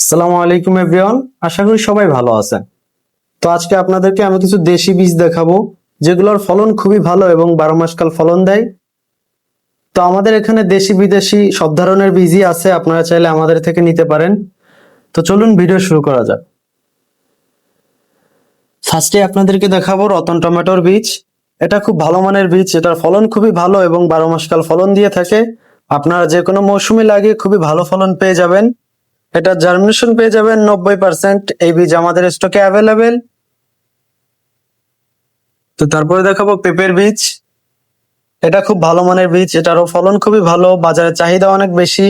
আসসালামু আলাইকুম এভরিওয়ান, আশা করি সবাই ভালো আছেন। তো আজকে আপনাদেরকে আমি কিছু দেশি বীজ দেখাবো যেগুলোর ফলন খুবই ভালো এবং 12 মাস কাল ফলন দেয়। তো আমাদের এখানে দেশি বিদেশি সব ধরনের বীজই আছে, আপনারা চাইলে আমাদের থেকে নিতে পারেন। তো চলুন ভিডিও শুরু করা যাক। ফার্স্টে আপনাদেরকে দেখাবো রতন টমেটোর বীজ। এটা খুব ভালো মানের বীজ, এটার ফলন খুবই ভালো এবং 12 মাস কাল ফলন দিয়ে থাকে। আপনারা যে কোনো মৌসুমে লাগিয়ে খুবই ভালো ফলন পেয়ে যাবেন। এটা জার্মিনেশন পেয়ে যাবেন 90%। এই বীজ আমাদের স্টকে অ্যাভেলেবেল। তো তারপরে দেখাবো পেঁপের বীজ। এটা খুব ভালো মানের বীজ, এটারও ফলন খুবই ভালো, বাজারে চাহিদা অনেক বেশি।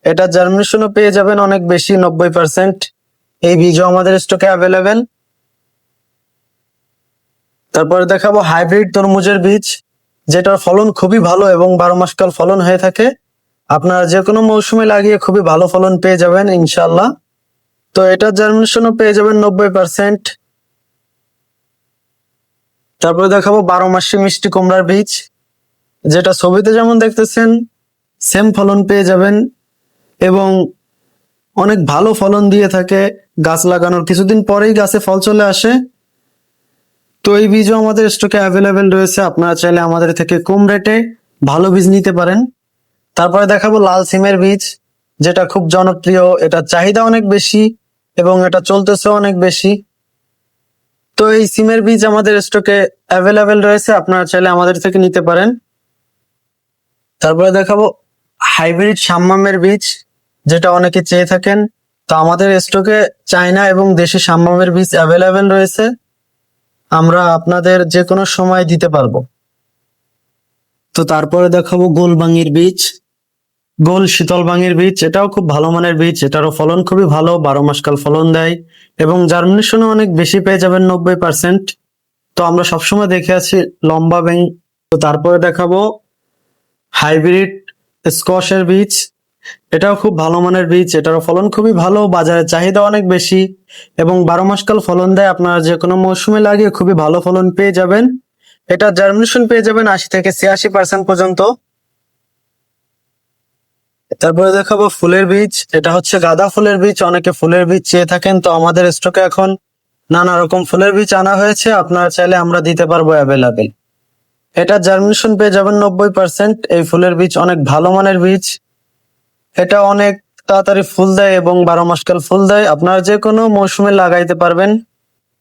এটা জার্মিনেশনও পেয়ে যাবেন অনেক বেশি, 90%। এই বীজও আমাদের স্টকে অ্যাভেলেবেল। তারপরে দেখাবো হাইব্রিড তরমুজের বীজ, যেটার ফলন খুবই ভালো এবং 12 মাস কাল ফলন হয়ে থাকে। আপনারা যে কোনো মৌসুমে লাগিয়ে খুবই ভালো ফলন পেয়ে যাবেন ইনশাল্লাহ। তো এটা জার্মিনেশনও পেয়ে যাবেন 90%। তারপরে দেখাবো 12 মাসি মিষ্টি কুমড়ার বীজ, যেটা ছবিতে যেমন দেখতেছেন সেম ফলন পেয়ে যাবেন এবং অনেক ভালো ফলন দিয়ে থাকে। গাছ লাগানোর কিছুদিন পরেই গাছে ফল চলে আসে। তো এই বীজও আমাদের স্টকে অ্যাভেলেবেল রয়েছে, আপনারা চাইলে আমাদের থেকে কম রেটে ভালো বীজ নিতে পারেন। তারপরে দেখাবো লাল সিমের বীজ, যেটা খুব জনপ্রিয়, এটা চাহিদা অনেক বেশি এবং এটা চলতেছে অনেক বেশি। তো এই সিমের বীজ আমাদের স্টকে অ্যাভেলেবেল রয়েছে, আপনারা চাইলে আমাদের থেকে নিতে পারেন। তারপরে দেখাবো হাইব্রিড সাম্মামের বীজ, যেটা অনেকে চেয়ে থাকেন। তো আমাদের স্টকে চায়না এবং দেশি সাম্মামের বীজ অ্যাভেলেবেল রয়েছে, আমরা আপনাদের যে কোনো সময় দিতে পারবো। তো তারপরে দেখাবো গোলবাঙ্গির বীজ, গোল শীতল বাঙ্গির বীজ। এটাও খুব ভালো মানের বীজ, এটারও ফলন খুবই ভালো, 12 মাস কাল ফলন দেয় এবং জার্মিনেশনও অনেক বেশি পেয়ে যাবেন 90%। তো আমরা সবসময় দেখে আছি লম্বা ব্যাং। তো তারপরে দেখাবো হাইব্রিড স্কোয়াশের বীজ, এটাও খুব ভালো মানের বীজ, এটারও ফলন খুবই ভালো, বাজারে চাহিদা অনেক বেশি এবং 12 মাস কাল ফলন দেয়। আপনারা যে কোনো মৌসুমে লাগিয়ে খুবই ভালো ফলন পেয়ে যাবেন। এটা জার্মিনেশন পেয়ে যাবেন 80 থেকে 86% পর্যন্ত। তারপরে দেখাবো ফুলের বীজ, এটা হচ্ছে গাঁদা ফুলের বীজ, অনেকে ফুলের বীজ চেয়ে থাকেন। তো আমাদের স্টকে এখন নানা রকম ফুলের বীজ আনা হয়েছে, আপনারা চাইলে আমরা দিতে পারবো অ্যাভেলেবেল। এটা জার্মিনেশন পেয়ে যাবেন 90%। এই ফুলের বীজ অনেক ভালো মানের বীজ, এটা অনেক তাড়াতাড়ি ফুল দেয় এবং 12 মাস কাল ফুল দেয়, আপনারা যে কোনো মৌসুমে লাগাইতে পারবেন।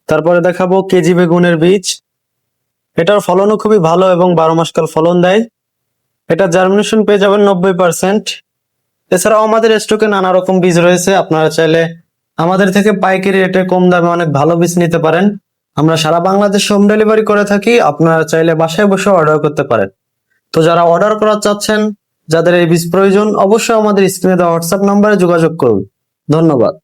তারপরে দেখাবো কেজি বেগুনের বীজ, এটার ফলনও খুবই ভালো এবং 12 মাস কাল ফলন দেয়। এটা জার্মিনেশন পেয়ে যাবেন 90%। এছাড়াও আমাদের স্টকে নানা রকম বীজ রয়েছে, আপনারা চাইলে আমাদের থেকে পাইকারি রেটে কম দামে অনেক ভালো বীজ নিতে পারেন। আমরা সারা বাংলাদেশে হোম ডেলিভারি করে থাকি, আপনারা চাইলে বাসায় বসে অর্ডার করতে পারেন। তো যারা অর্ডার করা চাচ্ছেন, যাদের এই বীজ প্রয়োজন, অবশ্যই আমাদের স্ক্রিনে দেওয়া হোয়াটসঅ্যাপ নম্বরে যোগাযোগ করুন। ধন্যবাদ।